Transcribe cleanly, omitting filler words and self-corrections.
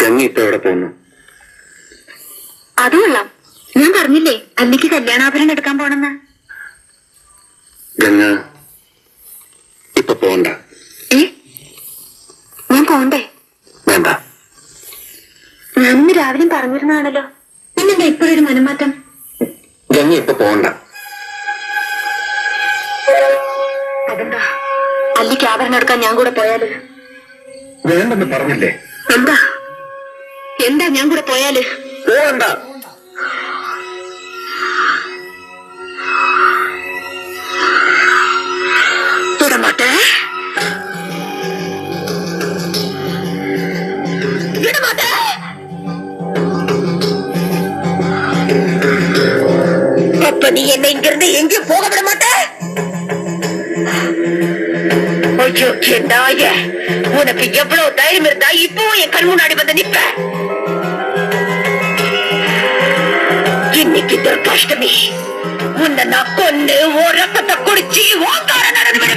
ഗംഗ ഇപ്പൊ എവിടെ പോകുന്നു? അത് കൊള്ളാം. ഞാൻ പറഞ്ഞില്ലേ അല്ലിക്ക് കല്യാണാഭരണം എടുക്കാൻ പോണെന്ന്. ഗംഗ ഇപ്പൊ പോണ്ട. ഞാൻ പോണ്ടേ? വേണ്ട. ഞാനിന്ന് രാവിലെയും പറഞ്ഞിരുന്നതാണല്ലോ. പിന്നെന്താ ഇപ്പോഴൊരു മനംമാറ്റം? ഗംഗ ഇപ്പൊ പോണ്ട. അതെന്താ? അല്ലിക്ക് ആഭരണം എടുക്കാൻ ഞാൻ കൂടെ പോയാല്? വേണ്ടെന്ന് പറഞ്ഞില്ലേ? എന്താ എന്താ ഞാൻ കൂടെ പോയാല്? പോണ്ട. വിടമാട്ടെ, വിടമാട്ടെ. அப்ப நீ என்ன இங்கிருந்து எங்கேயும் போக விட மாட்ட? ஐயோ நாய, உனக்கு எவ்வளவு தைரியம் இருந்தா இப்பவும் என் கண் முன்னாடி வந்து நிப்ப? இன்னைக்கு துர்காஷ்டமி, உன்னை நான் கொண்டு ஓ ரத்தத்தை குடிச்சு ஓங்கார நடந்து விட